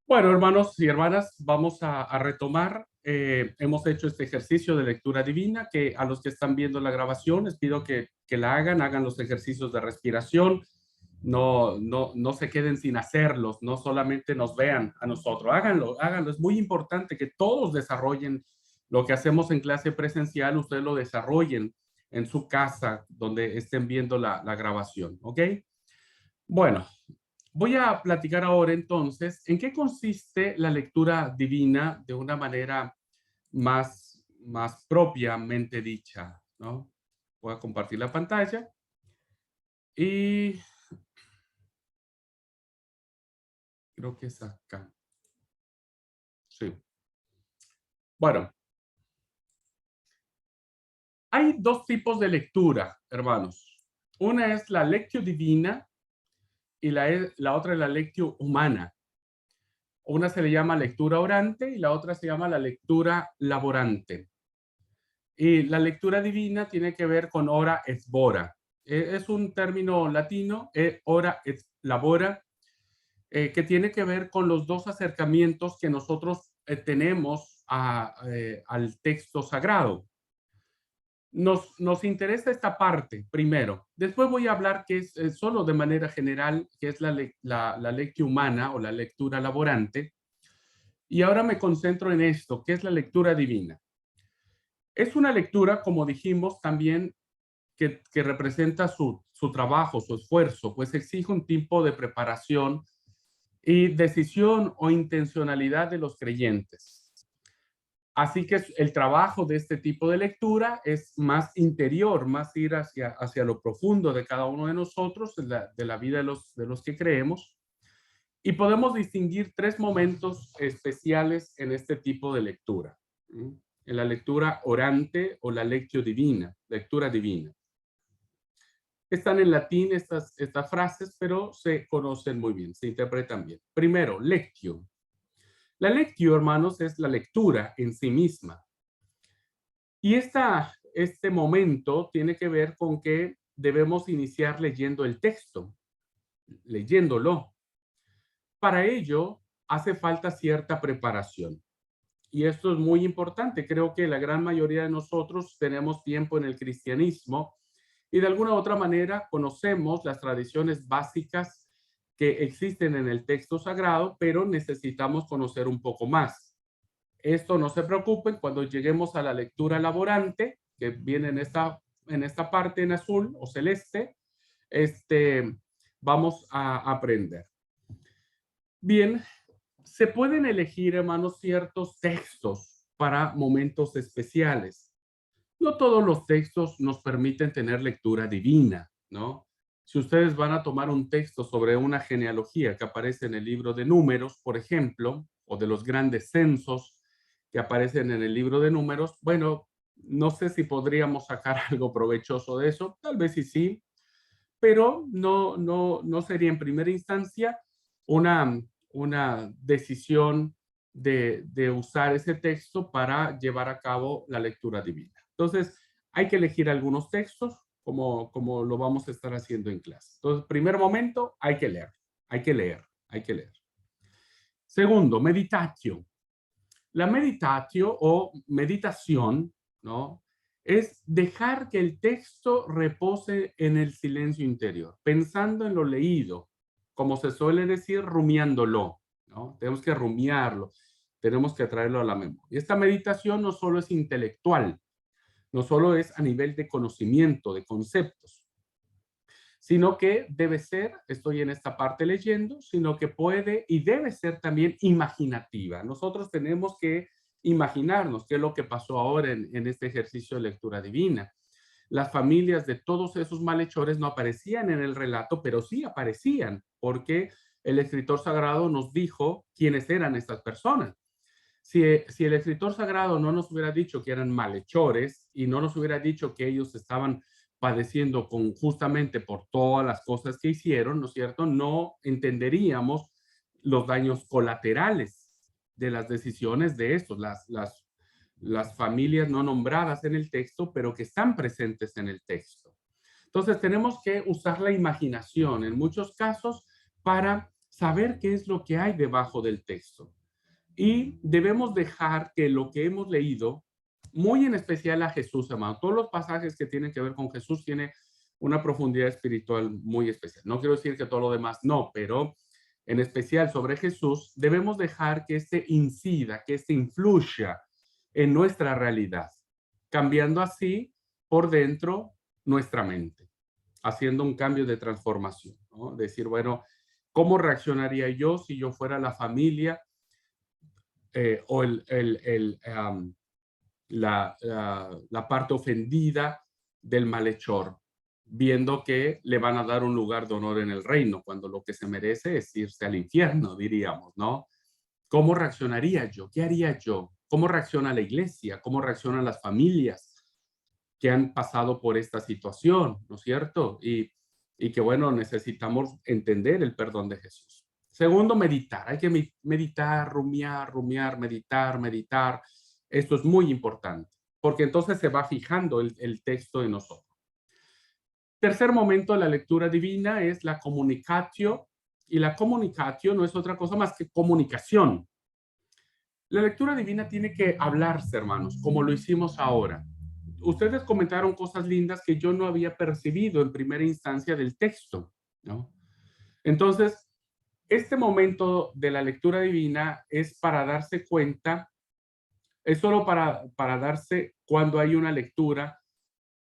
Bueno, hermanos y hermanas, vamos a retomar. Hemos hecho este ejercicio de lectura divina que a los que están viendo la grabación les pido que la hagan los ejercicios de respiración, no se queden sin hacerlos, no solamente nos vean a nosotros, háganlo. Es muy importante que todos desarrollen lo que hacemos en clase presencial, ustedes lo desarrollen en su casa donde estén viendo la grabación, ¿ok? Bueno, voy a platicar ahora entonces en qué consiste la lectura divina de una manera más propiamente dicha, ¿no? Voy a compartir la pantalla y creo que es acá. Sí. Bueno, hay dos tipos de lectura, hermanos. Una es la lectio divina y la otra es la lectio humana. Una se le llama lectura orante y la otra se llama la lectura laborante. Y la lectura divina tiene que ver con ora et labora. Es un término latino, ora et labora, que tiene que ver con los dos acercamientos que nosotros tenemos al texto sagrado. Nos interesa esta parte primero. Después voy a hablar que es solo de manera general, que es la lectio humana o la lectura laborante. Y ahora me concentro en esto, que es la lectura divina. Es una lectura, como dijimos, también que representa su trabajo, su esfuerzo, pues exige un tipo de preparación y decisión o intencionalidad de los creyentes. Así que el trabajo de este tipo de lectura es más interior, más ir hacia lo profundo de cada uno de nosotros, de la vida de los que creemos. Y podemos distinguir tres momentos especiales en este tipo de lectura. En la lectura orante o la lectio divina, lectura divina. Están en latín estas frases, pero se conocen muy bien, se interpretan bien. Primero, lectio. La lectio, hermanos, es la lectura en sí misma. Y este momento tiene que ver con que debemos iniciar leyendo el texto, leyéndolo. Para ello, hace falta cierta preparación. Y esto es muy importante. Creo que la gran mayoría de nosotros tenemos tiempo en el cristianismo y de alguna u otra manera conocemos las tradiciones básicas que existen en el texto sagrado, pero necesitamos conocer un poco más. Esto no se preocupen cuando lleguemos a la lectura laborante, que viene en esta parte en azul o celeste, este, vamos a aprender. Bien, se pueden elegir, hermanos, ciertos textos para momentos especiales. No todos los textos nos permiten tener lectura divina, ¿no? Si ustedes van a tomar un texto sobre una genealogía que aparece en el libro de Números, por ejemplo, o de los grandes censos que aparecen en el libro de Números, bueno, no sé si podríamos sacar algo provechoso de eso, tal vez sí, pero no sería en primera instancia una decisión de usar ese texto para llevar a cabo la lectura divina. Entonces, hay que elegir algunos textos como lo vamos a estar haciendo en clase. Entonces, primer momento, hay que leer, hay que leer, hay que leer. Segundo, meditatio. La meditatio o meditación, ¿no? Es dejar que el texto repose en el silencio interior, pensando en lo leído, como se suele decir, rumiándolo, ¿no? Tenemos que rumiarlo, tenemos que traerlo a la memoria. Esta meditación no solo es intelectual, no solo es a nivel de conocimiento, de conceptos, sino que debe ser, estoy en esta parte leyendo, sino que puede y debe ser también imaginativa. Nosotros tenemos que imaginarnos qué es lo que pasó ahora en este ejercicio de lectura divina. Las familias de todos esos malhechores no aparecían en el relato, pero sí aparecían, porque el escritor sagrado nos dijo quiénes eran estas personas. Si el escritor sagrado no nos hubiera dicho que eran malhechores y no nos hubiera dicho que ellos estaban padeciendo justamente por todas las cosas que hicieron, ¿no es cierto? No entenderíamos los daños colaterales de las decisiones de estos, las familias no nombradas en el texto, pero que están presentes en el texto. Entonces tenemos que usar la imaginación en muchos casos para saber qué es lo que hay debajo del texto. Y debemos dejar que lo que hemos leído, muy en especial a Jesús, hermano, todos los pasajes que tienen que ver con Jesús tienen una profundidad espiritual muy especial. No quiero decir que todo lo demás no, pero en especial sobre Jesús, debemos dejar que este incida, que este influya en nuestra realidad, cambiando así por dentro nuestra mente, haciendo un cambio de transformación, ¿no? Decir, bueno, ¿cómo reaccionaría yo si yo fuera la familia o la parte ofendida del malhechor, viendo que le van a dar un lugar de honor en el reino, cuando lo que se merece es irse al infierno, diríamos, ¿no? ¿Cómo reaccionaría yo? ¿Qué haría yo? ¿Cómo reacciona la iglesia? ¿Cómo reaccionan las familias que han pasado por esta situación? ¿No es cierto? Y que, bueno, necesitamos entender el perdón de Jesús. Segundo, meditar. Hay que meditar, rumiar, rumiar, meditar, meditar. Esto es muy importante, porque entonces se va fijando el texto en nosotros. Tercer momento de la lectura divina es la comunicatio, y la comunicatio no es otra cosa más que comunicación. La lectura divina tiene que hablarse, hermanos, como lo hicimos ahora. Ustedes comentaron cosas lindas que yo no había percibido en primera instancia del texto, ¿no? Entonces, este momento de la lectura divina es para darse cuenta, es solo para darse cuando hay una lectura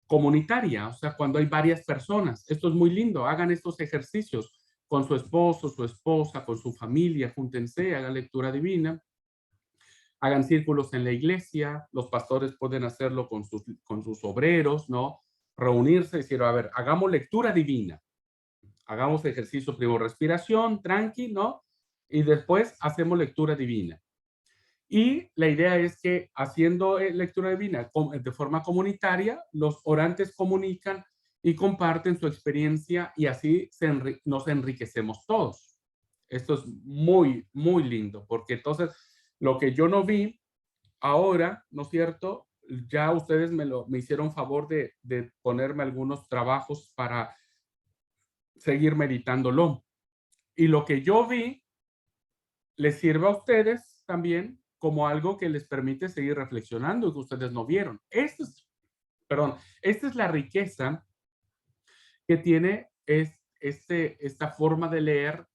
comunitaria, o sea, cuando hay varias personas. Esto es muy lindo, hagan estos ejercicios con su esposo, su esposa, con su familia, júntense, hagan lectura divina, hagan círculos en la iglesia, los pastores pueden hacerlo con sus obreros, ¿no? Reunirse y decir, a ver, hagamos lectura divina, hagamos ejercicio primero, respiración, tranqui, ¿no? Y después hacemos lectura divina. Y la idea es que haciendo lectura divina de forma comunitaria, los orantes comunican y comparten su experiencia y así nos enriquecemos todos. Esto es muy, muy lindo, porque entonces lo que yo no vi ahora, ¿no es cierto? Ya ustedes me hicieron favor de ponerme algunos trabajos para seguir meditándolo. Y lo que yo vi les sirva a ustedes también como algo que les permite seguir reflexionando y que ustedes no vieron. Esta es la riqueza que tiene esta forma de leer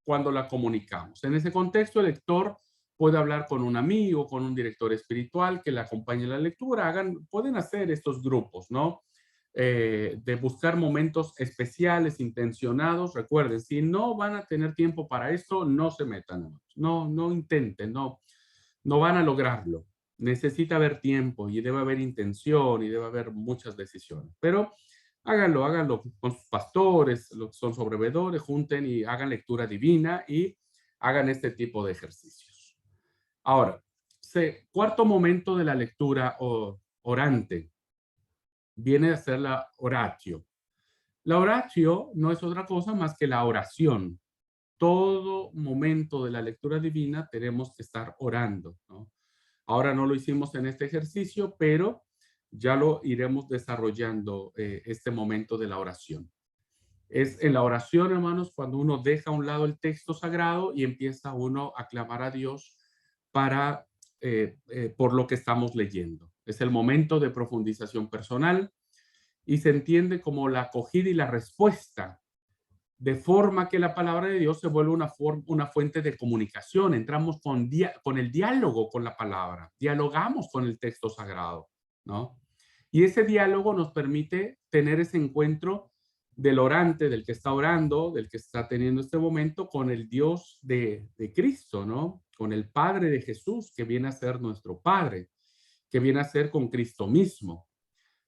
cuando la comunicamos. En ese contexto, el lector puede hablar con un amigo, con un director espiritual que le acompañe en la lectura. Pueden hacer estos grupos, ¿no? De buscar momentos especiales, intencionados. Recuerden, si no van a tener tiempo para esto, no se metan, no intenten, no van a lograrlo. Necesita haber tiempo y debe haber intención y debe haber muchas decisiones. Pero háganlo con sus pastores, los que son sobrevedores, junten y hagan lectura divina y hagan este tipo de ejercicios. Ahora, cuarto momento de la lectura orante viene a ser la oratio. La oratio no es otra cosa más que la oración. Todo momento de la lectura divina tenemos que estar orando, ¿no? Ahora no lo hicimos en este ejercicio, pero ya lo iremos desarrollando este momento de la oración. Es en la oración, hermanos, cuando uno deja a un lado el texto sagrado y empieza uno a clamar a Dios por lo que estamos leyendo. Es el momento de profundización personal y se entiende como la acogida y la respuesta, de forma que la palabra de Dios se vuelve una fuente de comunicación. Entramos con el diálogo con la palabra, dialogamos con el texto sagrado, ¿no? Y ese diálogo nos permite tener ese encuentro del orante, del que está orando, del que está teniendo este momento, con el Dios de Cristo, ¿no? Con el Padre de Jesús, que viene a ser nuestro Padre, que viene a ser con Cristo mismo.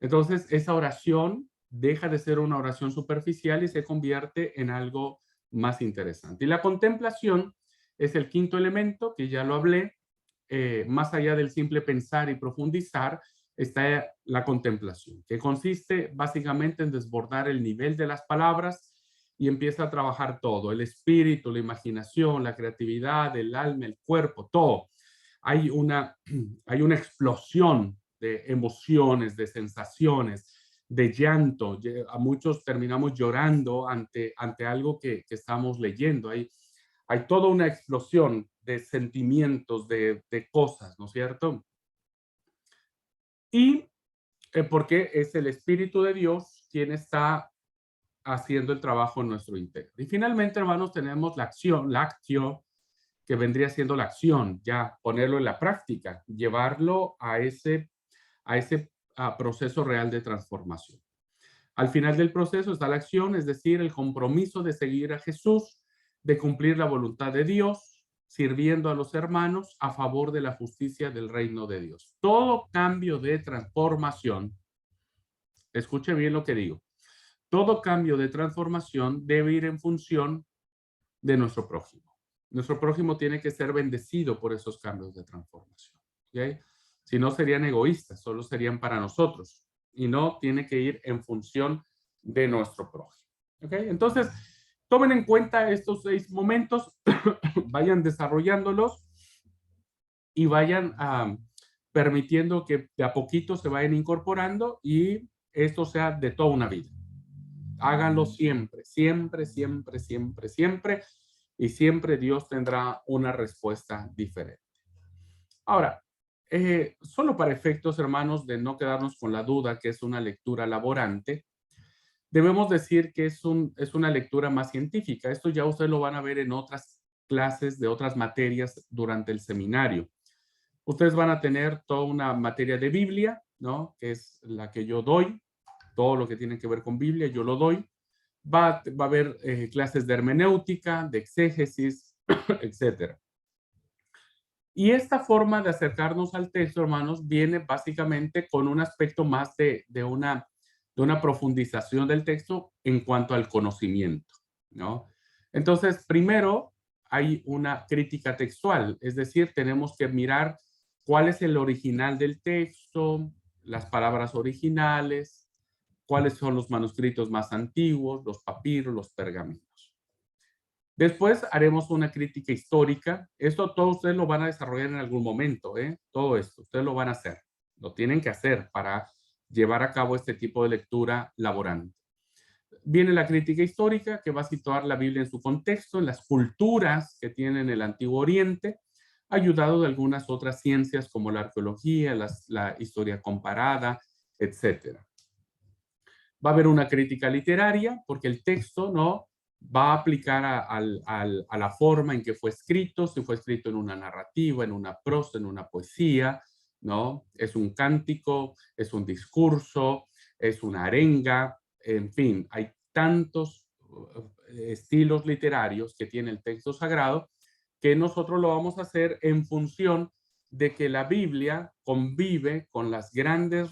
Entonces, esa oración deja de ser una oración superficial y se convierte en algo más interesante. Y la contemplación es el quinto elemento, que ya lo hablé. Más allá del simple pensar y profundizar, está la contemplación, que consiste básicamente en desbordar el nivel de las palabras y empieza a trabajar todo, el espíritu, la imaginación, la creatividad, el alma, el cuerpo, todo. Hay una, hay una explosión de emociones, de sensaciones, de llanto. A muchos terminamos llorando ante algo que estamos leyendo. hay toda una explosión de sentimientos, de cosas, ¿no es cierto? Y porque es el Espíritu de Dios quien está haciendo el trabajo en nuestro interior. Y finalmente, hermanos, tenemos la acción, la actio, que vendría siendo la acción, ya ponerlo en la práctica, llevarlo a ese proceso real de transformación. Al final del proceso está la acción, es decir, el compromiso de seguir a Jesús, de cumplir la voluntad de Dios, sirviendo a los hermanos a favor de la justicia del reino de Dios. Todo cambio de transformación, escuche bien lo que digo, todo cambio de transformación debe ir en función de nuestro prójimo. Nuestro prójimo tiene que ser bendecido por esos cambios de transformación. ¿Okay? Si no, serían egoístas, solo serían para nosotros. Y no tiene que ir en función de nuestro prójimo. ¿Okay? Entonces, tomen en cuenta estos 6 momentos, vayan desarrollándolos y vayan permitiendo que de a poquito se vayan incorporando y esto sea de toda una vida. Háganlo siempre, siempre, siempre, siempre, siempre. Y siempre Dios tendrá una respuesta diferente. Ahora, solo para efectos, hermanos, de no quedarnos con la duda que es una lectura laborante, debemos decir que es una lectura más científica. Esto ya ustedes lo van a ver en otras clases de otras materias durante el seminario. Ustedes van a tener toda una materia de Biblia, ¿no? Que es la que yo doy. Todo lo que tiene que ver con Biblia, yo lo doy. Va a haber clases de hermenéutica, de exégesis, etcétera. Y esta forma de acercarnos al texto, hermanos, viene básicamente con un aspecto más de una profundización del texto en cuanto al conocimiento, ¿no? Entonces, primero hay una crítica textual, es decir, tenemos que mirar cuál es el original del texto, las palabras originales, cuáles son los manuscritos más antiguos, los papiros, los pergaminos. Después haremos una crítica histórica. Esto todos ustedes lo van a desarrollar en algún momento, ¿eh? Todo esto, ustedes lo van a hacer. Lo tienen que hacer para llevar a cabo este tipo de lectura laborante. Viene la crítica histórica, que va a situar la Biblia en su contexto, en las culturas que tienen el Antiguo Oriente, ayudado de algunas otras ciencias como la arqueología, la historia comparada, etcétera. Va a haber una crítica literaria, porque el texto no va a aplicar a la forma en que fue escrito, si fue escrito en una narrativa, en una prosa, en una poesía, ¿no? Es un cántico, es un discurso, es una arenga, en fin, hay tantos estilos literarios que tiene el texto sagrado que nosotros lo vamos a hacer en función de que la Biblia convive con las grandes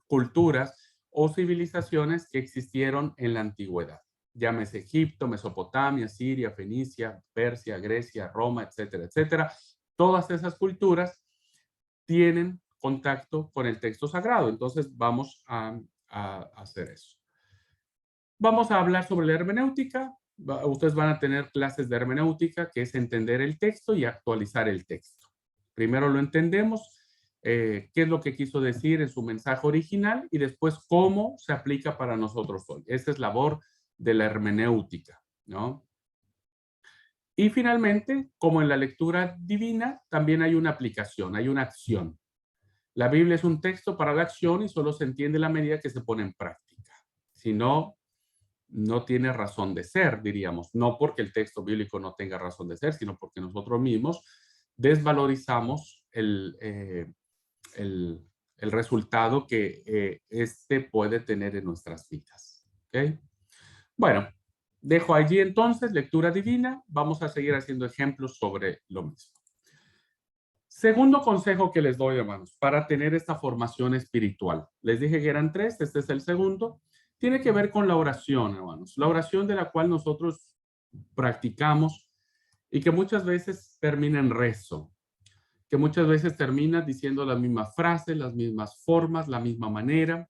culturas o civilizaciones que existieron en la antigüedad. Llámese Egipto, Mesopotamia, Siria, Fenicia, Persia, Grecia, Roma, etcétera, etcétera. Todas esas culturas tienen contacto con el texto sagrado. Entonces vamos a hacer eso. Vamos a hablar sobre la hermenéutica. Ustedes van a tener clases de hermenéutica, que es entender el texto y actualizar el texto. Primero lo entendemos, qué es lo que quiso decir en su mensaje original y después cómo se aplica para nosotros hoy. Esa es labor de la hermenéutica, ¿no? Y finalmente, como en la lectura divina, también hay una aplicación, hay una acción. La Biblia es un texto para la acción y solo se entiende la medida que se pone en práctica. Si no, no tiene razón de ser, diríamos. No porque el texto bíblico no tenga razón de ser, sino porque nosotros mismos desvalorizamos el resultado que este puede tener en nuestras vidas. ¿Okay? Bueno, dejo allí entonces lectura divina. Vamos a seguir haciendo ejemplos sobre lo mismo. Segundo consejo que les doy, hermanos, para tener esta formación espiritual. Les dije que eran 3, este es el segundo. Tiene que ver con la oración, hermanos. La oración de la cual nosotros practicamos y que muchas veces termina en rezo, que muchas veces termina diciendo la misma frase, las mismas formas, la misma manera.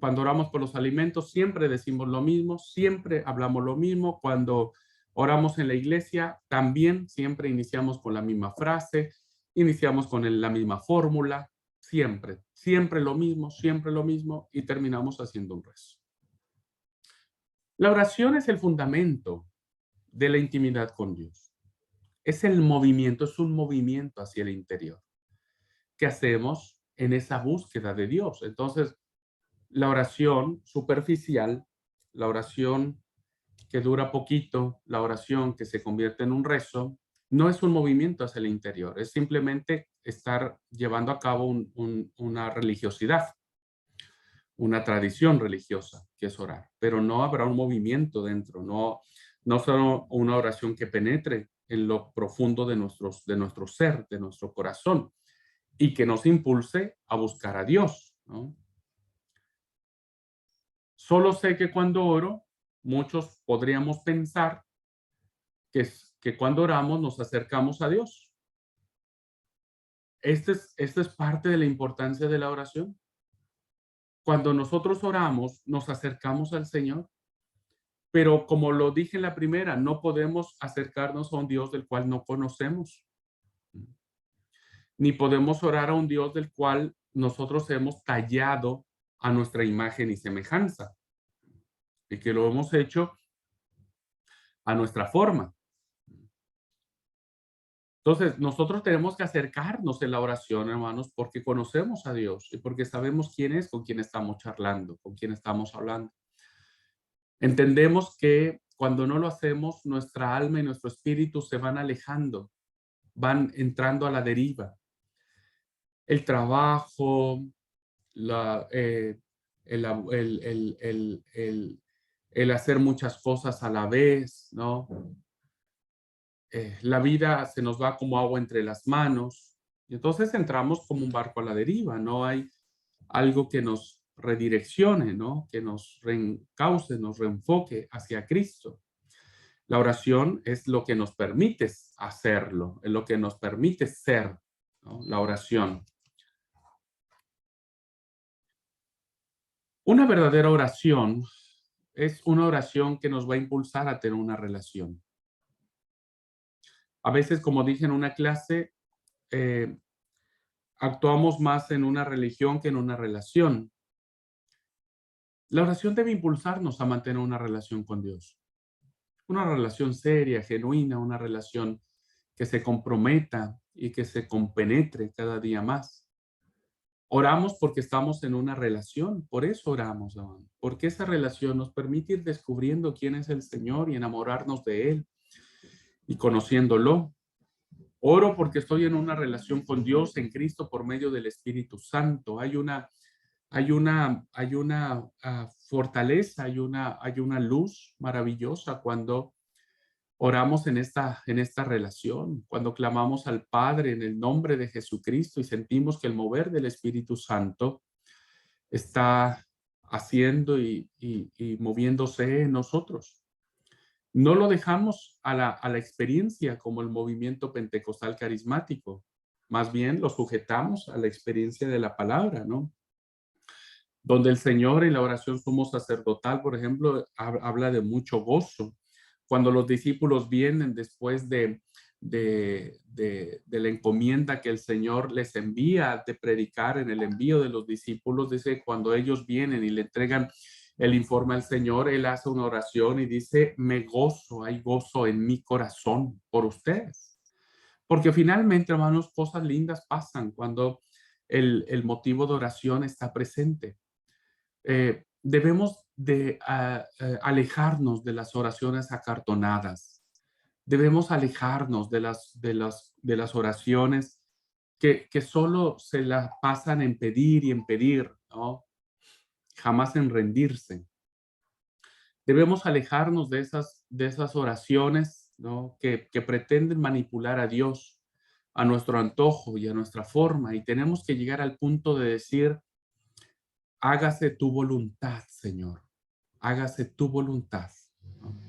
Cuando oramos por los alimentos, siempre decimos lo mismo, siempre hablamos lo mismo. Cuando oramos en la iglesia, también siempre iniciamos con la misma frase, iniciamos con la misma fórmula, siempre, siempre lo mismo y terminamos haciendo un rezo. La oración es el fundamento de la intimidad con Dios. Es el movimiento, es un movimiento hacia el interior que hacemos en esa búsqueda de Dios. Entonces, la oración superficial, la oración que dura poquito, la oración que se convierte en un rezo, no es un movimiento hacia el interior, es simplemente estar llevando a cabo una religiosidad, una tradición religiosa, que es orar, pero no habrá un movimiento dentro, no solo una oración que penetre en lo profundo de nuestro ser, de nuestro corazón, y que nos impulse a buscar a Dios, ¿no? Solo sé que cuando oro, muchos podríamos pensar que cuando oramos nos acercamos a Dios. Esta es parte de la importancia de la oración. Cuando nosotros oramos, nos acercamos al Señor, pero como lo dije en la primera, no podemos acercarnos a un Dios del cual no conocemos, ni podemos orar a un Dios del cual nosotros hemos tallado a nuestra imagen y semejanza, y que lo hemos hecho a nuestra forma. Entonces, nosotros tenemos que acercarnos en la oración, hermanos, porque conocemos a Dios y porque sabemos quién es, con quién estamos charlando, con quién estamos hablando. Entendemos que cuando no lo hacemos, nuestra alma y nuestro espíritu se van alejando, van entrando a la deriva. El trabajo, la, el, el, el, el hacer muchas cosas a la vez, ¿no? La vida se nos va como agua entre las manos y entonces entramos como un barco a la deriva, no hay algo que nos redireccione, ¿no? Que nos reencauce, nos reenfoque hacia Cristo. La oración es lo que nos permite hacerlo, es lo que nos permite ser, ¿no? La oración. Una verdadera oración es una oración que nos va a impulsar a tener una relación. A veces, como dije en una clase, eh, actuamos más en una religión que en una relación. La oración debe impulsarnos a mantener una relación con Dios. Una relación seria, genuina, una relación que se comprometa y que se compenetre cada día más. Oramos porque estamos en una relación, por eso oramos, hermano, porque esa relación nos permite ir descubriendo quién es el Señor y enamorarnos de Él y conociéndolo. Oro porque estoy en una relación con Dios en Cristo por medio del Espíritu Santo. Hay una fortaleza, hay una luz maravillosa cuando oramos en esta relación, cuando clamamos al Padre en el nombre de Jesucristo y sentimos que el mover del Espíritu Santo está haciendo y moviéndose en nosotros. No lo dejamos a la experiencia como el movimiento pentecostal carismático, más bien lo sujetamos a la experiencia de la palabra, ¿no? Donde el Señor en la oración sumo sacerdotal, por ejemplo, habla de mucho gozo. Cuando los discípulos vienen después de la encomienda que el Señor les envía de predicar en el envío de los discípulos, dice, cuando ellos vienen y le entregan el informe al Señor, Él hace una oración y dice, me gozo, hay gozo en mi corazón por ustedes. Porque finalmente, hermanos, cosas lindas pasan cuando el motivo de oración está presente. Debemos de alejarnos de las oraciones acartonadas. Debemos alejarnos de las oraciones que solo se las pasan en pedir y en pedir, ¿no? Jamás en rendirse. Debemos alejarnos de esas oraciones, ¿no? Que pretenden manipular a Dios a nuestro antojo y a nuestra forma. Y tenemos que llegar al punto de decir, hágase tu voluntad, Señor. Hágase tu voluntad, ¿no?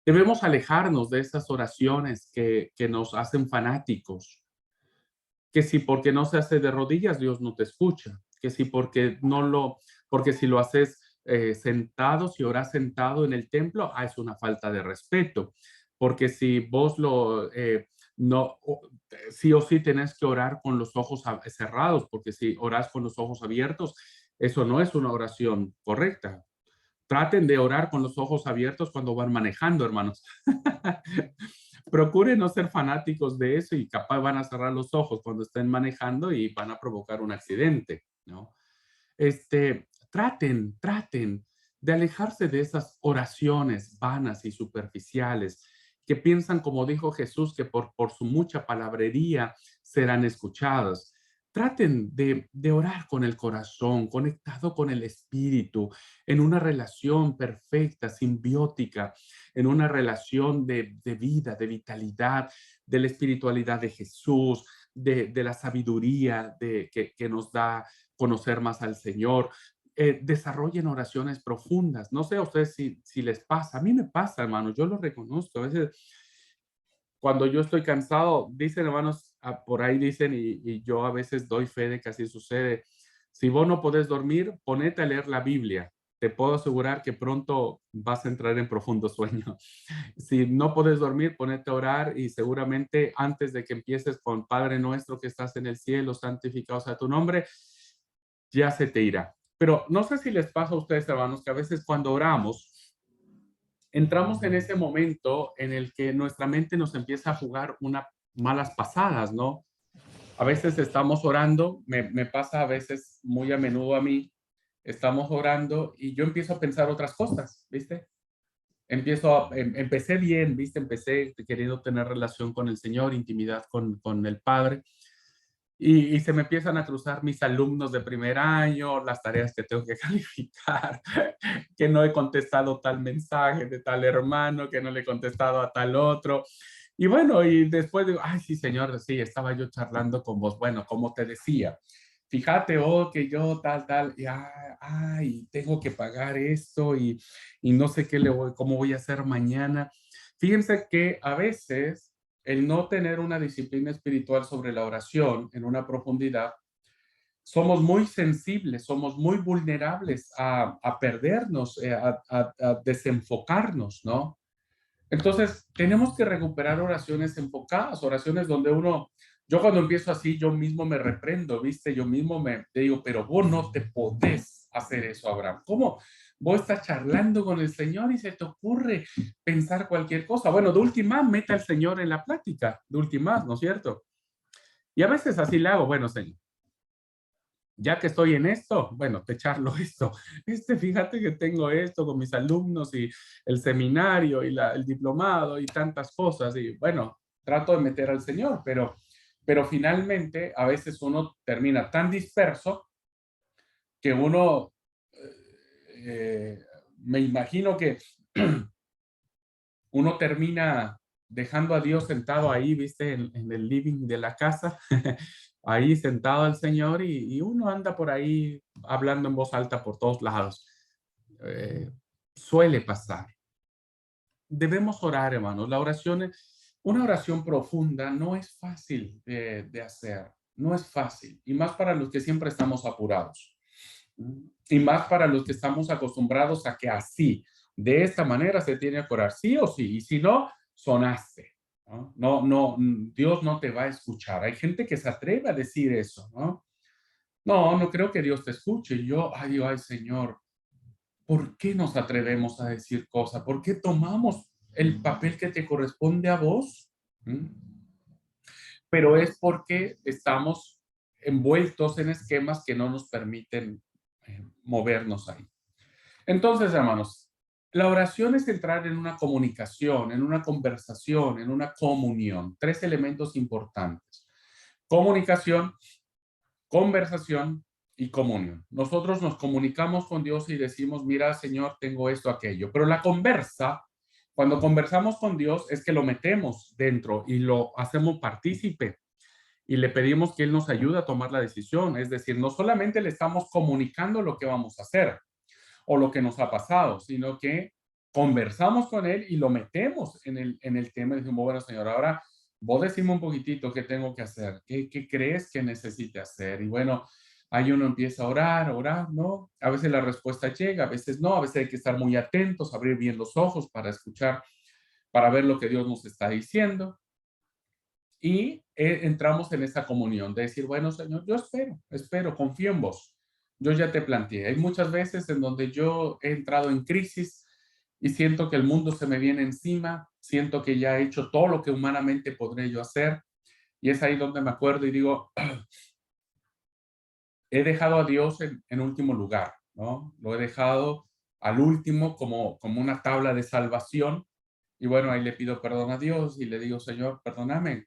Debemos alejarnos de esas oraciones que nos hacen fanáticos. Que si porque no se hace de rodillas, Dios no te escucha. Que si porque no lo, porque si lo haces sentado, si oras sentado en el templo, es una falta de respeto. Porque si vos no, sí o sí tenés que orar con los ojos cerrados, porque si oras con los ojos abiertos, eso no es una oración correcta. Traten de orar con los ojos abiertos cuando van manejando, hermanos. Procuren no ser fanáticos de eso y capaz van a cerrar los ojos cuando estén manejando y van a provocar un accidente, ¿no? Traten de alejarse de esas oraciones vanas y superficiales que piensan, como dijo Jesús, que por su mucha palabrería serán escuchadas. Traten de orar con el corazón, conectado con el espíritu, en una relación perfecta, simbiótica, en una relación de vida, de vitalidad, de la espiritualidad de Jesús, de la sabiduría que nos da conocer más al Señor. Desarrollen oraciones profundas. No sé a ustedes si les pasa. A mí me pasa, hermano. Yo lo reconozco. A veces cuando yo estoy cansado, dicen, hermanos, por ahí dicen, y yo a veces doy fe de que así sucede. Si vos no podés dormir, ponete a leer la Biblia. Te puedo asegurar que pronto vas a entrar en profundo sueño. Si no puedes dormir, ponete a orar y seguramente antes de que empieces con Padre nuestro que estás en el cielo, santificado sea tu nombre, ya se te irá. Pero no sé si les pasa a ustedes, hermanos, que a veces cuando oramos, entramos en ese momento en el que nuestra mente nos empieza a jugar unas malas pasadas, ¿no? A veces estamos orando, me pasa a veces muy a menudo a mí, estamos orando y yo empiezo a pensar otras cosas, ¿viste? Empecé bien, ¿viste? Empecé queriendo tener relación con el Señor, intimidad con el Padre. Y se me empiezan a cruzar mis alumnos de primer año, las tareas que tengo que calificar, que no he contestado tal mensaje de tal hermano, que no le he contestado a tal otro. Y bueno, y después digo, ay, sí, señor, sí, estaba yo charlando con vos. Bueno, como te decía, fíjate, oh, que yo tal, y ay, tengo que pagar esto y no sé cómo voy a hacer mañana. Fíjense que a veces el no tener una disciplina espiritual sobre la oración en una profundidad, somos muy sensibles, somos muy vulnerables a perdernos, a desenfocarnos, ¿no? Entonces, tenemos que recuperar oraciones enfocadas, oraciones donde yo cuando empiezo así, yo mismo me reprendo, ¿viste? Yo mismo te digo, pero vos no te podés hacer eso, Abraham. ¿Cómo? Vos estás charlando con el Señor y se te ocurre pensar cualquier cosa. Bueno, de última, meta al Señor en la plática, de última, ¿no es cierto? Y a veces así le hago, bueno, Señor, ya que estoy en esto, bueno, te charlo esto. Fíjate que tengo esto con mis alumnos y el seminario y el diplomado y tantas cosas. Y bueno, trato de meter al Señor, pero finalmente a veces uno termina tan disperso que uno, me imagino que uno termina dejando a Dios sentado ahí, viste, en el living de la casa, ahí sentado al Señor y uno anda por ahí hablando en voz alta por todos lados. Eh, Suele pasar. Debemos orar, hermanos. Una oración profunda no es fácil de hacer, no es fácil, y más para los que siempre estamos apurados. Y más para los que estamos acostumbrados a que así, de esta manera se tiene que orar, sí o sí, y si no, sonaste. ¿No? Dios no te va a escuchar. Hay gente que se atreve a decir eso, ¿no? No creo que Dios te escuche. Y yo, ay, Señor, ¿por qué nos atrevemos a decir cosas? ¿Por qué tomamos el papel que te corresponde a vos? ¿Mm? Pero es porque estamos envueltos en esquemas que no nos permiten movernos ahí. Entonces, hermanos, la oración es entrar en una comunicación, en una conversación, en una comunión. Tres elementos importantes. Comunicación, conversación y comunión. Nosotros nos comunicamos con Dios y decimos, mira, Señor, tengo esto, aquello. Pero cuando conversamos con Dios, es que lo metemos dentro y lo hacemos partícipe y le pedimos que Él nos ayude a tomar la decisión. Es decir, no solamente le estamos comunicando lo que vamos a hacer o lo que nos ha pasado, sino que conversamos con Él y lo metemos en el tema y decimos, bueno, Señor, ahora vos decime un poquitito qué tengo que hacer, qué crees que necesite hacer. Y bueno, ahí uno empieza a orar, ¿no? A veces la respuesta llega, a veces no, a veces hay que estar muy atentos, abrir bien los ojos para escuchar, para ver lo que Dios nos está diciendo. Y entramos en esa comunión de decir, bueno, Señor, yo espero, confío en vos. yo ya te planteé. Hay muchas veces en donde yo he entrado en crisis y siento que el mundo se me viene encima, siento que ya he hecho todo lo que humanamente podré yo hacer, y es ahí donde me acuerdo y digo, he dejado a Dios en último lugar, ¿no? Lo he dejado al último como una tabla de salvación. Y bueno, ahí le pido perdón a Dios y le digo, Señor, perdóname,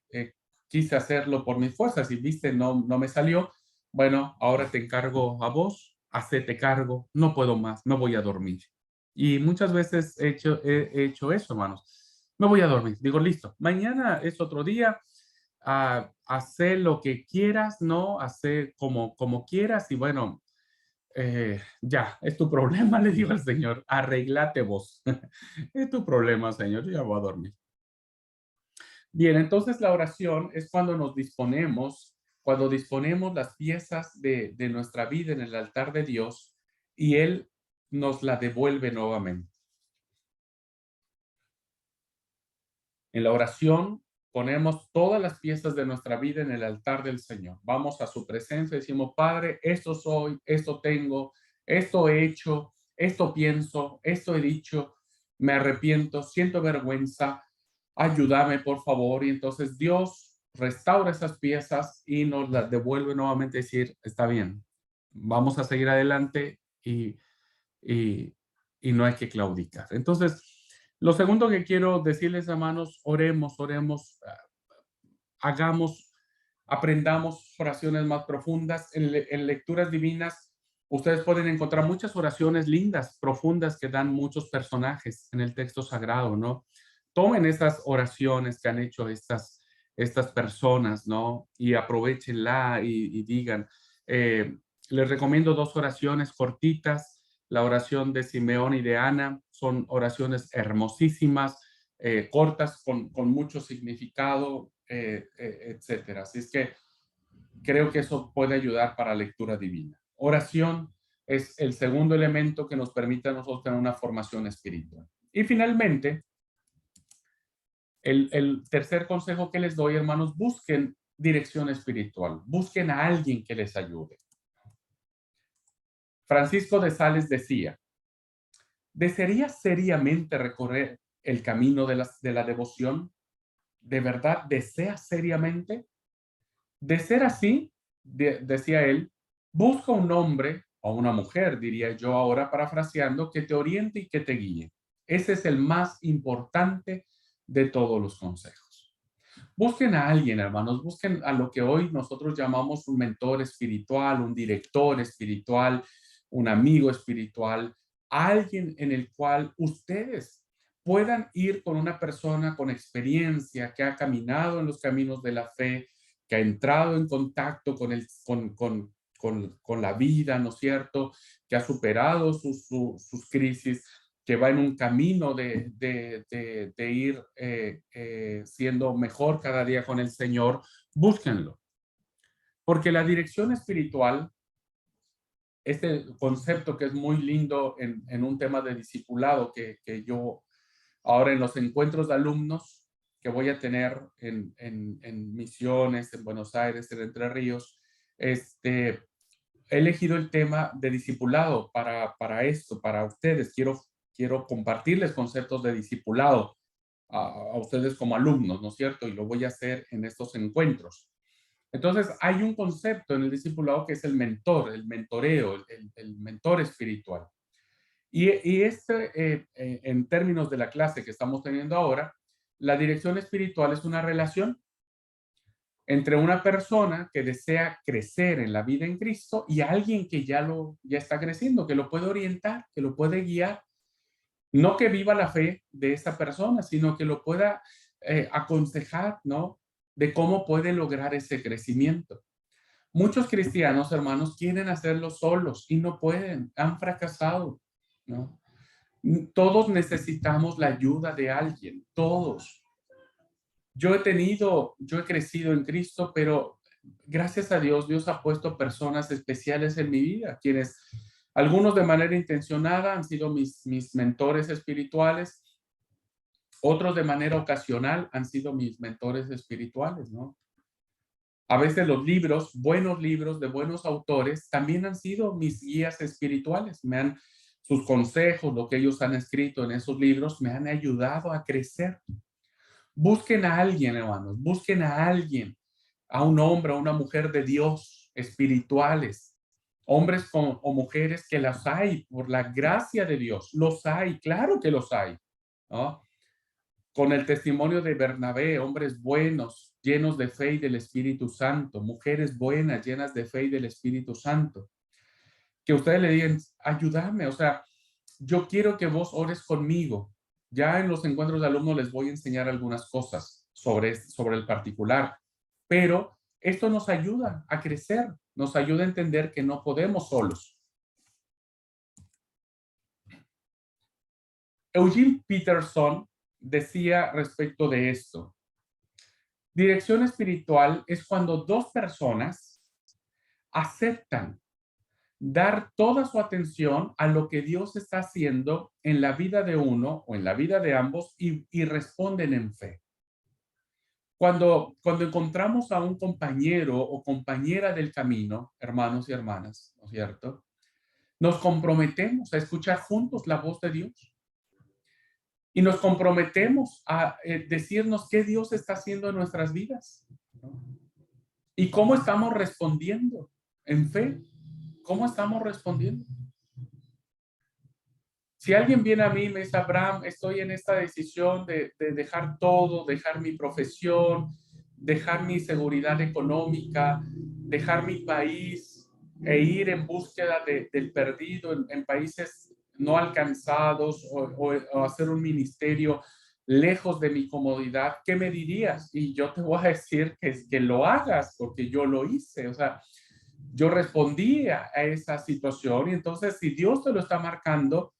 quise hacerlo por mis fuerzas y viste, no me salió. Bueno, ahora te encargo a vos, hacete cargo, no puedo más, me voy a dormir. Y muchas veces he hecho eso, hermanos. Me voy a dormir. Digo, listo, mañana es otro día, hacer lo que quieras, ¿no? Hacer como quieras y bueno, ya, es tu problema, le digo al Señor, arréglate vos. Es tu problema, Señor, yo ya voy a dormir. Bien, entonces la oración es cuando nos disponemos, cuando disponemos las piezas de nuestra vida en el altar de Dios y Él nos la devuelve nuevamente. En la oración ponemos todas las piezas de nuestra vida en el altar del Señor. Vamos a su presencia y decimos, Padre, esto soy, esto tengo, esto he hecho, esto pienso, esto he dicho, me arrepiento, siento vergüenza, ayúdame por favor. Y entonces Dios restaura esas piezas y nos las devuelve nuevamente y decir, está bien, vamos a seguir adelante y, y no hay que claudicar. Entonces, lo segundo que quiero decirles, hermanos, oremos, oremos, hagamos, aprendamos oraciones más profundas. En lecturas divinas, ustedes pueden encontrar muchas oraciones lindas, profundas, que dan muchos personajes en el texto sagrado, ¿no? Tomen esas oraciones que han hecho estas personas, ¿no? Y aprovechenla y digan. Eh, Les recomiendo dos oraciones cortitas. La oración de Simeón y de Ana son oraciones hermosísimas, cortas, con mucho significado, etcétera. Así es que creo que eso puede ayudar para lectura divina. Oración es el segundo elemento que nos permite a nosotros tener una formación espiritual. Y finalmente, el tercer consejo que les doy, hermanos, busquen dirección espiritual, busquen a alguien que les ayude. Francisco de Sales decía, ¿desearías seriamente recorrer el camino de la devoción? ¿De verdad deseas seriamente? De ser así, decía él, busca un hombre o una mujer, diría yo ahora parafraseando, que te oriente y que te guíe. Ese es el más importante de todos los consejos. Busquen a alguien, hermanos, busquen a lo que hoy nosotros llamamos un mentor espiritual, un director espiritual, un amigo espiritual, alguien en el cual ustedes puedan ir con una persona con experiencia que ha caminado en los caminos de la fe, que ha entrado en contacto con la vida, ¿no es cierto? Que ha superado sus crisis, que va en un camino de ir siendo mejor cada día con el Señor. Búsquenlo. Porque la dirección espiritual, este concepto que es muy lindo en un tema de discipulado que yo ahora en los encuentros de alumnos que voy a tener en Misiones, en Buenos Aires, en Entre Ríos, he elegido el tema de discipulado para esto, para ustedes. Quiero compartirles conceptos de discipulado a ustedes como alumnos, ¿no es cierto? Y lo voy a hacer en estos encuentros. Entonces, hay un concepto en el discipulado que es el mentor, el mentoreo, el mentor espiritual. En términos de la clase que estamos teniendo ahora, la dirección espiritual es una relación entre una persona que desea crecer en la vida en Cristo y alguien que ya está creciendo, que lo puede orientar, que lo puede guiar. No que viva la fe de esa persona, sino que lo pueda aconsejar, ¿no? De cómo puede lograr ese crecimiento. Muchos cristianos, hermanos, quieren hacerlo solos y no pueden, han fracasado, ¿no? Todos necesitamos la ayuda de alguien, todos. Yo he crecido en Cristo, pero gracias a Dios, Dios ha puesto personas especiales en mi vida, quienes algunos de manera intencionada han sido mis mentores espirituales, otros de manera ocasional han sido mis mentores espirituales, ¿no? A veces los libros, buenos libros de buenos autores, también han sido mis guías espirituales. Sus consejos, lo que ellos han escrito en esos libros, me han ayudado a crecer. Busquen a alguien, hermanos, busquen a alguien, a un hombre, a una mujer de Dios, espirituales, hombres o mujeres que las hay por la gracia de Dios. Los hay, claro que los hay, ¿no? Con el testimonio de Bernabé, hombres buenos, llenos de fe y del Espíritu Santo, mujeres buenas, llenas de fe y del Espíritu Santo, que ustedes le digan, ayúdame, o sea, yo quiero que vos ores conmigo. Ya en los encuentros de alumnos les voy a enseñar algunas cosas sobre el particular, pero esto nos ayuda a crecer, nos ayuda a entender que no podemos solos. Eugene Peterson decía respecto de esto: dirección espiritual es cuando dos personas aceptan dar toda su atención a lo que Dios está haciendo en la vida de uno o en la vida de ambos y responden en fe. Cuando encontramos a un compañero o compañera del camino, hermanos y hermanas, ¿no es cierto? Nos comprometemos a escuchar juntos la voz de Dios y nos comprometemos a decirnos qué Dios está haciendo en nuestras vidas, ¿no? Y cómo estamos respondiendo en fe. ¿Cómo estamos respondiendo? Si alguien viene a mí y me dice, Abraham, estoy en esta decisión de dejar todo, dejar mi profesión, dejar mi seguridad económica, dejar mi país e ir en búsqueda del perdido en países no alcanzados o hacer un ministerio lejos de mi comodidad, ¿qué me dirías? Y yo te voy a decir que lo hagas porque yo lo hice. O sea, yo respondí a esa situación y entonces si Dios te lo está marcando,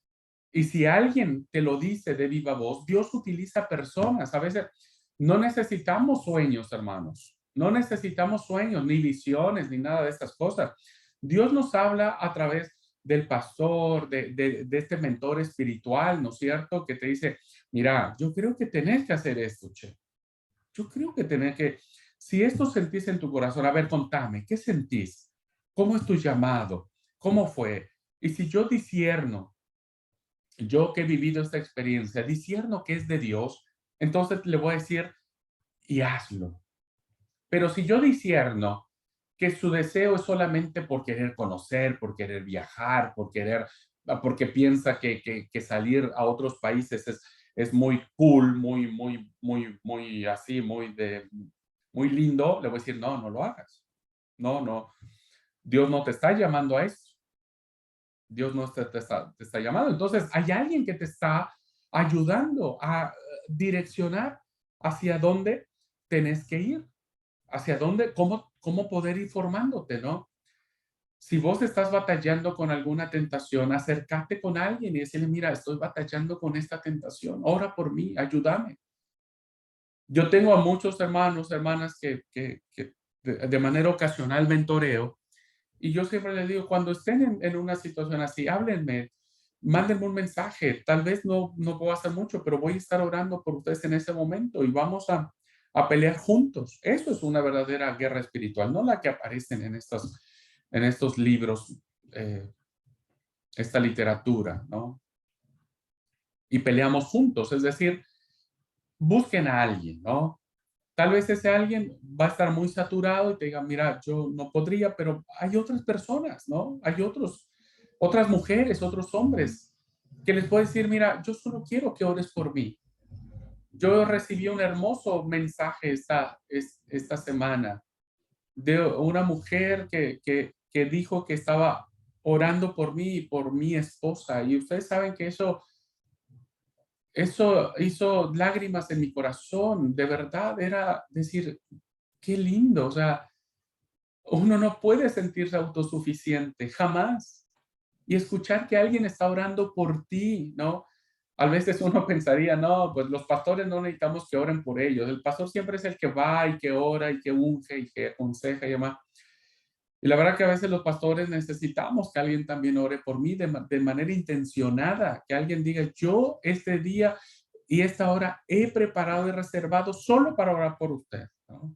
y si alguien te lo dice de viva voz, Dios utiliza personas. A veces no necesitamos sueños, hermanos. No necesitamos sueños, ni visiones, ni nada de estas cosas. Dios nos habla a través del pastor, de este mentor espiritual, ¿no es cierto? Que te dice, mira, yo creo que tenés que hacer esto, che. Yo creo que tenés que, si esto sentís en tu corazón, a ver, contame, ¿qué sentís? ¿Cómo es tu llamado? ¿Cómo fue? Y si yo discierno, yo que he vivido esta experiencia, discierno que es de Dios, entonces le voy a decir, y hazlo. Pero si yo discierno que su deseo es solamente por querer conocer, por querer viajar, porque piensa que salir a otros países es muy cool, muy así, muy lindo, le voy a decir, no, no lo hagas. No, no, Dios no te está llamando a eso. Dios no te está llamando. Entonces, hay alguien que te está ayudando a direccionar hacia dónde tenés que ir, hacia dónde, cómo poder ir formándote, ¿no? Si vos estás batallando con alguna tentación, acércate con alguien y decirle, mira, estoy batallando con esta tentación, ora por mí, ayúdame. Yo tengo a muchos hermanos, hermanas que de manera ocasional mentoreo. Y yo siempre les digo, cuando estén en una situación así, háblenme, mándenme un mensaje. Tal vez no puedo hacer mucho, pero voy a estar orando por ustedes en ese momento y vamos a pelear juntos. Eso es una verdadera guerra espiritual, no la que aparecen en estos libros, eh, esta literatura, ¿no? Y peleamos juntos, es decir, busquen a alguien, ¿no? Tal vez ese alguien va a estar muy saturado y te diga, mira, yo no podría, pero hay otras personas, ¿no? Hay otras mujeres, otros hombres que les puedo decir, mira, yo solo quiero que ores por mí. Yo recibí un hermoso mensaje esta semana de una mujer que dijo que estaba orando por mí y por mi esposa. Y ustedes saben que eso hizo lágrimas en mi corazón. De verdad, era decir, qué lindo. O sea, uno no puede sentirse autosuficiente, jamás. Y escuchar que alguien está orando por ti, ¿no? A veces uno pensaría, no, pues los pastores no necesitamos que oren por ellos. El pastor siempre es el que va y que ora y que unge y que aconseja y demás. Y la verdad que a veces los pastores necesitamos que alguien también ore por mí de manera intencionada, que alguien diga, yo este día y esta hora he preparado y reservado solo para orar por usted, ¿no?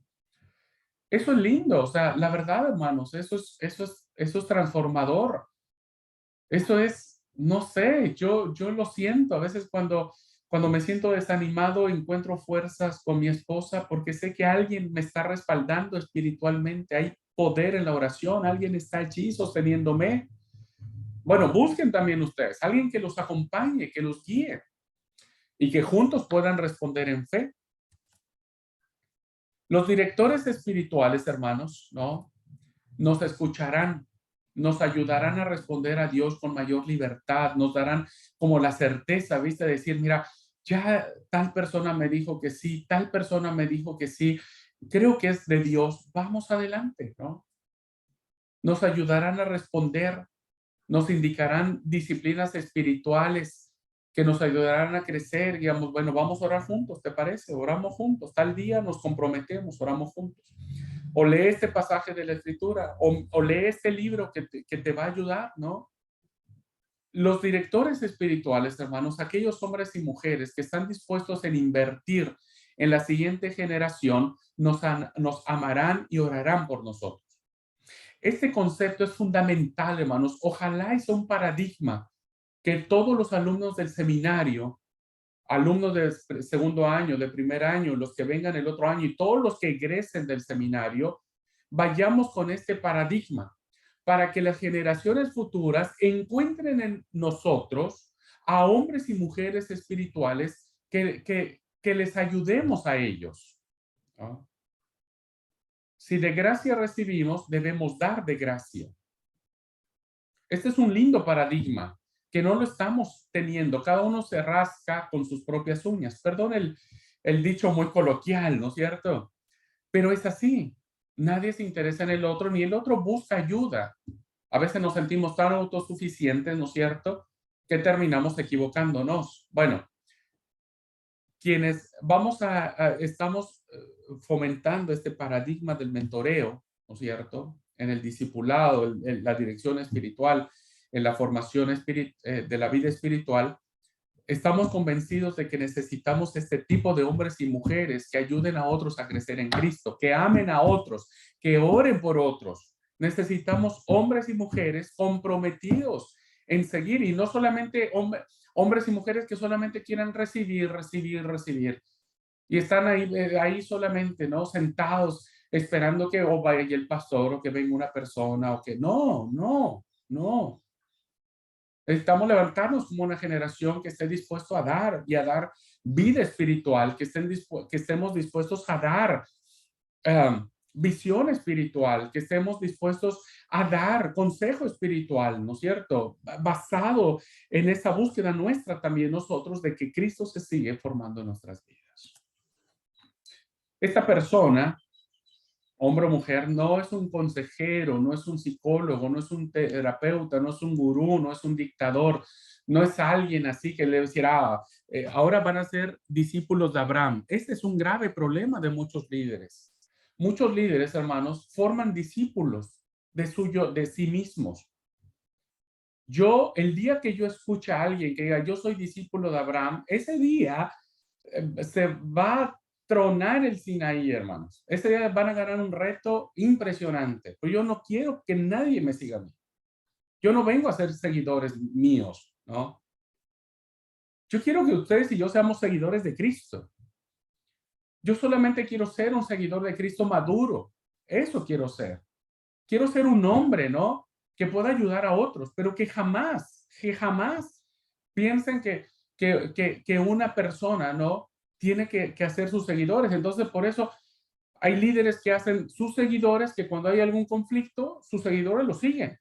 Eso es lindo, o sea, la verdad, hermanos, eso es transformador. Eso es, no sé, yo lo siento. A veces cuando me siento desanimado, encuentro fuerzas con mi esposa porque sé que alguien me está respaldando espiritualmente. Hay poder en la oración, alguien está allí sosteniéndome. Bueno, busquen también ustedes, alguien que los acompañe, que los guíe y que juntos puedan responder en fe. Los directores espirituales, hermanos, ¿no? Nos escucharán, nos ayudarán a responder a Dios con mayor libertad, nos darán como la certeza, ¿viste? De decir, mira, ya tal persona me dijo que sí, tal persona me dijo que sí, creo que es de Dios, vamos adelante, ¿no? Nos ayudarán a responder, nos indicarán disciplinas espirituales que nos ayudarán a crecer, digamos, bueno, vamos a orar juntos, ¿te parece? Oramos juntos, tal día nos comprometemos, oramos juntos. O lee este pasaje de la escritura, o lee este libro que te va a ayudar, ¿no? Los directores espirituales, hermanos, aquellos hombres y mujeres que están dispuestos en invertir en la siguiente generación, nos amarán y orarán por nosotros. Este concepto es fundamental, hermanos. Ojalá sea un paradigma que todos los alumnos del seminario, alumnos de segundo año, de primer año, los que vengan el otro año y todos los que egresen del seminario, vayamos con este paradigma para que las generaciones futuras encuentren en nosotros a hombres y mujeres espirituales que les ayudemos a ellos, ¿no? Si de gracia recibimos, debemos dar de gracia. Este es un lindo paradigma que no lo estamos teniendo. Cada uno se rasca con sus propias uñas. Perdón el dicho muy coloquial, ¿no es cierto? Pero es así. Nadie se interesa en el otro, ni el otro busca ayuda. A veces nos sentimos tan autosuficientes, ¿no es cierto?, que terminamos equivocándonos. Bueno, quienes estamos fomentando este paradigma del mentoreo, ¿no es cierto?, en el discipulado, en la dirección espiritual, en la formación de la vida espiritual, estamos convencidos de que necesitamos este tipo de hombres y mujeres que ayuden a otros a crecer en Cristo, que amen a otros, que oren por otros. Necesitamos hombres y mujeres comprometidos en seguir, y no solamente hombres y mujeres que solamente quieran recibir, recibir, recibir. Y están ahí solamente, ¿no? Sentados esperando que o vaya el pastor o que venga una persona o que no, no, no. Necesitamos levantarnos como una generación que esté dispuesto a dar y a dar vida espiritual, que estemos dispuestos a dar visión espiritual, que estemos dispuestos a dar consejo espiritual, ¿no es cierto? Basado en esa búsqueda nuestra también nosotros de que Cristo se sigue formando en nuestras vidas. Esta persona, hombre o mujer, no es un consejero, no es un psicólogo, no es un terapeuta, no es un gurú, no es un dictador, no es alguien así que le decirá, ahora van a ser discípulos de Abraham. Este es un grave problema de muchos líderes. Muchos líderes, hermanos, forman discípulos de sí mismos. El día que yo escuche a alguien que diga, yo soy discípulo de Abraham, ese día se va a tronar el Sinaí, hermanos. Ese día van a ganar un reto impresionante. Pero yo no quiero que nadie me siga a mí. Yo no vengo a ser seguidores míos, ¿no? Yo quiero que ustedes y yo seamos seguidores de Cristo. Yo solamente quiero ser un seguidor de Cristo maduro. Eso quiero ser. Quiero ser un hombre, ¿no?, que pueda ayudar a otros, pero que jamás piensen que una persona, ¿no?, tiene que hacer sus seguidores. Entonces, por eso hay líderes que hacen sus seguidores, que cuando hay algún conflicto, sus seguidores lo siguen.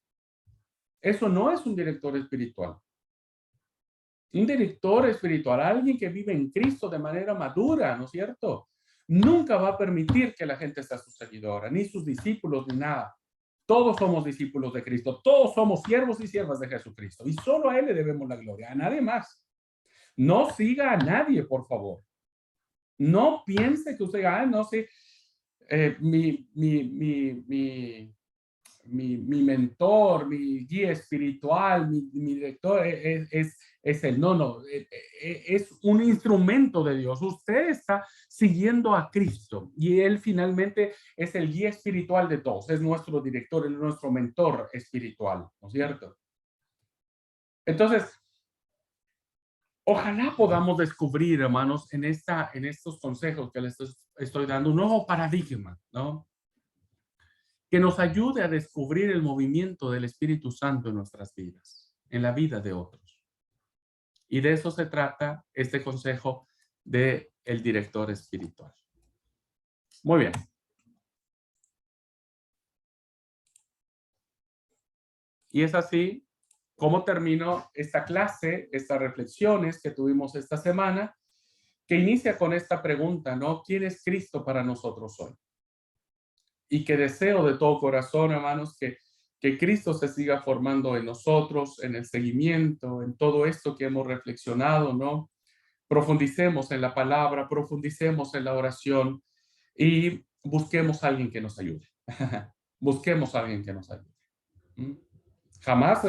Eso no es un director espiritual. Un director espiritual, alguien que vive en Cristo de manera madura, ¿no es cierto?, nunca va a permitir que la gente sea su seguidora, ni sus discípulos, ni nada. Todos somos discípulos de Cristo, todos somos siervos y siervas de Jesucristo, y solo a Él le debemos la gloria, a nadie más. No siga a nadie, por favor. No piense que usted, no sé, mi mentor, mi guía espiritual, mi director es él. No, es un instrumento de Dios. Usted está siguiendo a Cristo y él finalmente es el guía espiritual de todos. Es nuestro director, es nuestro mentor espiritual, ¿no es cierto? Entonces, ojalá podamos descubrir, hermanos, en estos consejos que les estoy dando, un nuevo paradigma, ¿no? Que nos ayude a descubrir el movimiento del Espíritu Santo en nuestras vidas, en la vida de otros. Y de eso se trata este consejo del director espiritual. Muy bien. Y es así como termino esta clase, estas reflexiones que tuvimos esta semana, que inicia con esta pregunta, ¿no? ¿Quién es Cristo para nosotros hoy? Y que deseo de todo corazón, hermanos, que Cristo se siga formando en nosotros, en el seguimiento, en todo esto que hemos reflexionado, ¿no? Profundicemos en la palabra, profundicemos en la oración y busquemos a alguien que nos ayude. Busquemos a alguien que nos ayude. Jamás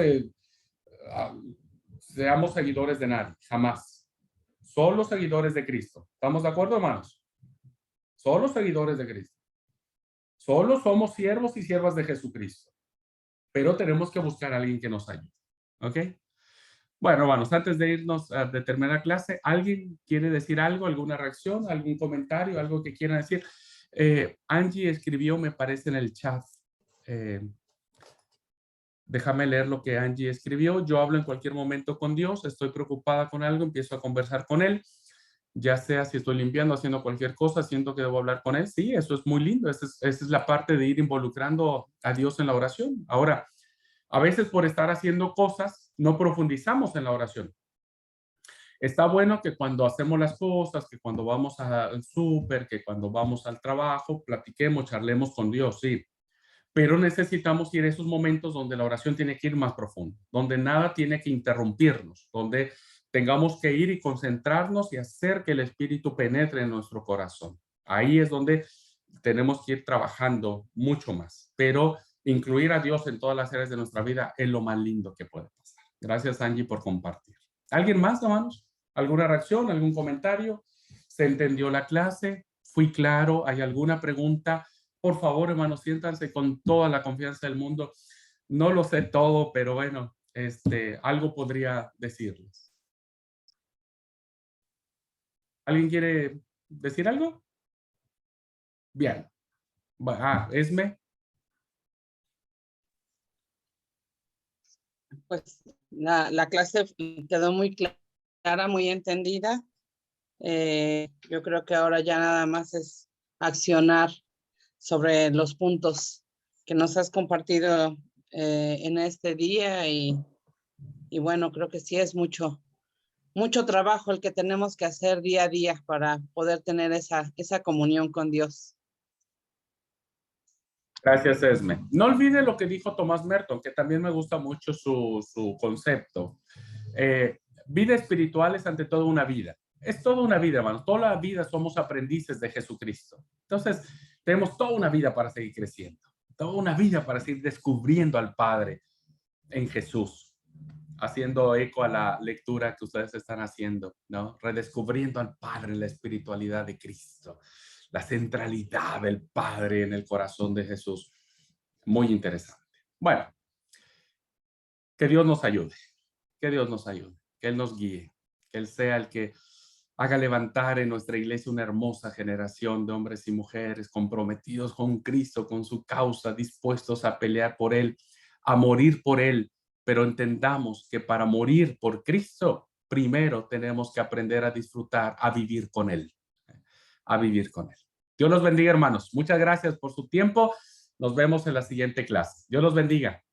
seamos seguidores de nadie, jamás. Solo seguidores de Cristo. ¿Estamos de acuerdo, hermanos? Solo seguidores de Cristo. Solo somos siervos y siervas de Jesucristo. Pero tenemos que buscar a alguien que nos ayude. ¿Ok? Bueno, hermanos, antes de irnos a terminar la clase, ¿alguien quiere decir algo, alguna reacción, algún comentario, algo que quiera decir? Angie escribió, me parece, en el chat. Déjame leer lo que Angie escribió. Yo hablo en cualquier momento con Dios, estoy preocupada con algo, empiezo a conversar con Él, ya sea si estoy limpiando, haciendo cualquier cosa, siento que debo hablar con Él. Sí, eso es muy lindo. Esa es la parte de ir involucrando a Dios en la oración. Ahora, a veces por estar haciendo cosas, no profundizamos en la oración. Está bueno que cuando hacemos las cosas, que cuando vamos al súper, que cuando vamos al trabajo, platiquemos, charlemos con Dios, sí. Pero necesitamos ir a esos momentos donde la oración tiene que ir más profundo, donde nada tiene que interrumpirnos, donde tengamos que ir y concentrarnos y hacer que el Espíritu penetre en nuestro corazón. Ahí es donde tenemos que ir trabajando mucho más, pero incluir a Dios en todas las áreas de nuestra vida es lo más lindo que puede pasar. Gracias, Angie, por compartir. ¿Alguien más, hermanos? ¿Alguna reacción? ¿Algún comentario? ¿Se entendió la clase? ¿Fui claro? ¿Hay alguna pregunta? Por favor, hermanos, siéntanse con toda la confianza del mundo. No lo sé todo, pero bueno, algo podría decirles. ¿Alguien quiere decir algo? Bien. Esme. Pues la clase quedó muy clara, muy entendida. Yo creo que ahora ya nada más es accionar sobre los puntos que nos has compartido en este día y bueno, creo que sí es mucho trabajo el que tenemos que hacer día a día para poder tener esa comunión con Dios. Gracias, Esme. No olvide lo que dijo Tomás Merton, que también me gusta mucho su concepto. Vida espiritual es ante todo una vida. Es toda una vida, hermanos. Toda la vida somos aprendices de Jesucristo. Entonces, tenemos toda una vida para seguir creciendo. Toda una vida para seguir descubriendo al Padre en Jesús. Haciendo eco a la lectura que ustedes están haciendo, ¿no? Redescubriendo al Padre en la espiritualidad de Cristo. La centralidad del Padre en el corazón de Jesús. Muy interesante. Bueno, que Dios nos ayude. Que Dios nos ayude. Que Él nos guíe. Que Él sea el que haga levantar en nuestra iglesia una hermosa generación de hombres y mujeres comprometidos con Cristo, con su causa, dispuestos a pelear por Él, a morir por Él. Pero entendamos que para morir por Cristo, primero tenemos que aprender a disfrutar, a vivir con Él. A vivir con Él. Dios los bendiga, hermanos. Muchas gracias por su tiempo. Nos vemos en la siguiente clase. Dios los bendiga.